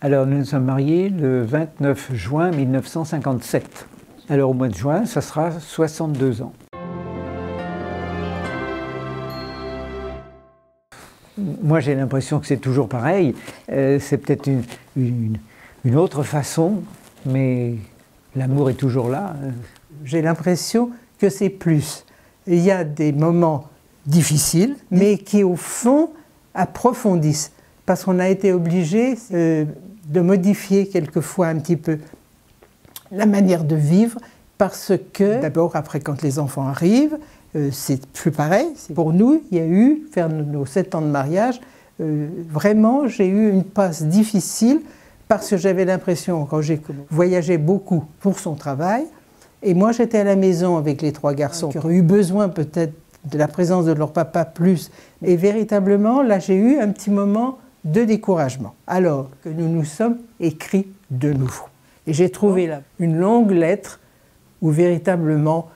Alors nous nous sommes mariés le 29 juin 1957. Alors au mois de juin, ça sera 62 ans. Moi j'ai l'impression que c'est toujours pareil. C'est peut-être une autre façon, mais l'amour est toujours là. J'ai l'impression que c'est plus. Il y a des moments difficiles, mais qui au fond approfondissent. Parce qu'on a été obligé de modifier quelquefois un petit peu la manière de vivre, parce que d'abord après quand les enfants arrivent, c'est plus pareil. Pour nous, il y a eu, vers nos 7 ans de mariage, vraiment j'ai eu une passe difficile parce que j'avais l'impression, quand j'ai voyagé beaucoup pour son travail, et moi j'étais à la maison avec les 3 garçons qui auraient eu besoin peut-être de la présence de leur papa plus, et véritablement là j'ai eu un petit moment de découragement. Alors que nous nous sommes écrits de nouveau. Et j'ai trouvé là une longue lettre où véritablement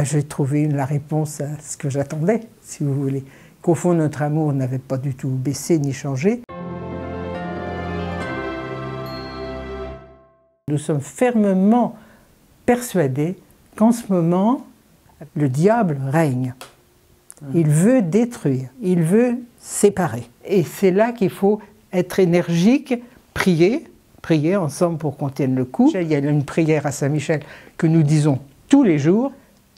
j'ai trouvé la réponse à ce que j'attendais, si vous voulez. Qu'au fond notre amour n'avait pas du tout baissé ni changé. Nous sommes fermement persuadés qu'en ce moment, le diable règne. Il veut détruire, il veut séparer. Et c'est là qu'il faut être énergique, prier ensemble pour qu'on tienne le coup. Il y a une prière à Saint-Michel que nous disons tous les jours,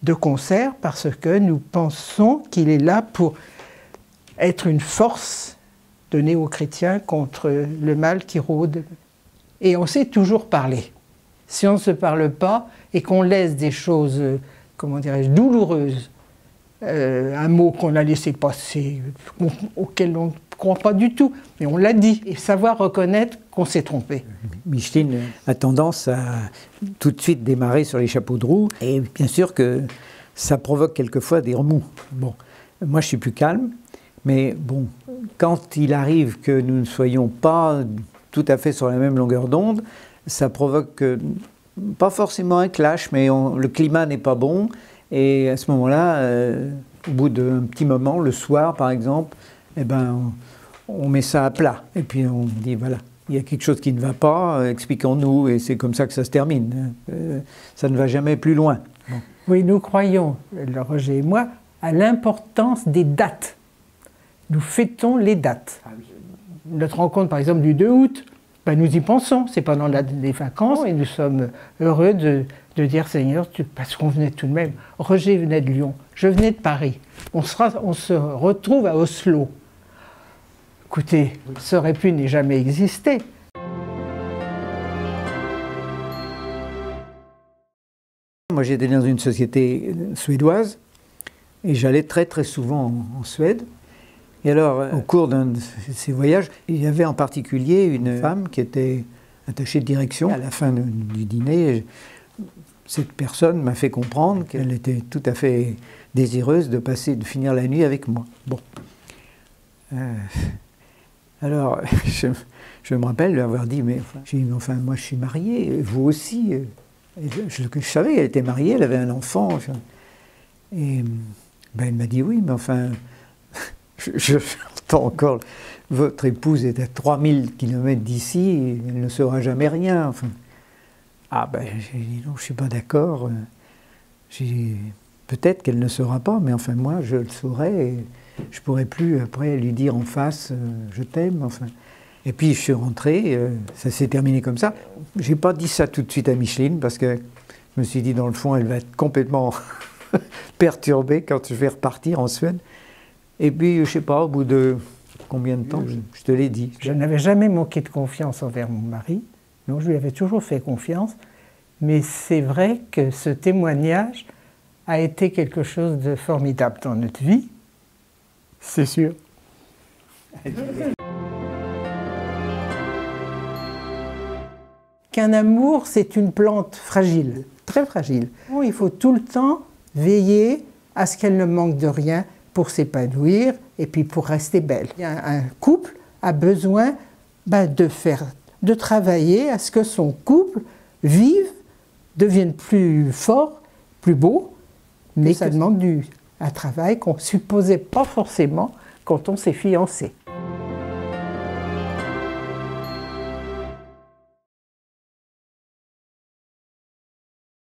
de concert, parce que nous pensons qu'il est là pour être une force donnée aux chrétiens contre le mal qui rôde. Et on sait toujours parler. Si on ne se parle pas et qu'on laisse des choses, comment dirais-je, douloureuses, un mot qu'on a laissé passer, auquel on ne croit pas du tout, mais on l'a dit, et savoir reconnaître qu'on s'est trompé. Micheline a tendance à tout de suite démarrer sur les chapeaux de roue, et bien sûr que ça provoque quelquefois des remous. Bon, moi je suis plus calme, mais bon, quand il arrive que nous ne soyons pas tout à fait sur la même longueur d'onde, ça provoque pas forcément un clash, mais le climat n'est pas bon. Et à ce moment-là, au bout d'un petit moment, le soir par exemple, eh ben, on met ça à plat. Et puis on dit voilà, il y a quelque chose qui ne va pas, expliquons-nous, et c'est comme ça que ça se termine. Ça ne va jamais plus loin. Bon. Oui, nous croyons, Roger et moi, à l'importance des dates. Nous fêtons les dates. Ah oui. Notre rencontre par exemple du 2 août, nous y pensons, c'est pendant les vacances, et nous sommes heureux de dire Seigneur, parce qu'on venait tout de même, Roger venait de Lyon, je venais de Paris, on se retrouve à Oslo. Écoutez, ça aurait pu ne jamais exister. Moi j'étais dans une société suédoise, et j'allais très très souvent en Suède. Et alors, au cours d'un de ces voyages, il y avait en particulier une femme qui était attachée de direction. À la fin du dîner, cette personne m'a fait comprendre qu'elle était tout à fait désireuse de finir la nuit avec moi. Bon. Alors, je me rappelle lui avoir dit, mais enfin, moi je suis marié, vous aussi. Je savais qu'elle était mariée, elle avait un enfant. Et elle m'a dit, oui, mais enfin... J'entends encore, votre épouse est à 3000 km d'ici, elle ne saura jamais rien. Enfin, j'ai dit non, je ne suis pas d'accord. Peut-être qu'elle ne saura pas, mais enfin moi je le saurai et je ne pourrai plus après lui dire en face je t'aime. Enfin. Et puis je suis rentré, ça s'est terminé comme ça. Je n'ai pas dit ça tout de suite à Micheline parce que je me suis dit dans le fond elle va être complètement perturbée quand je vais repartir en Suède. Et puis, je ne sais pas, au bout de combien de temps, je te l'ai dit. Je n'avais jamais manqué de confiance envers mon mari, donc je lui avais toujours fait confiance, mais c'est vrai que ce témoignage a été quelque chose de formidable dans notre vie, c'est sûr. Qu'un amour, c'est une plante fragile, très fragile. Il faut tout le temps veiller à ce qu'elle ne manque de rien, pour s'épanouir et puis pour rester belle. Un couple a besoin de travailler à ce que son couple vive, devienne plus fort, plus beau, mais ça demande un travail qu'on ne supposait pas forcément quand on s'est fiancé.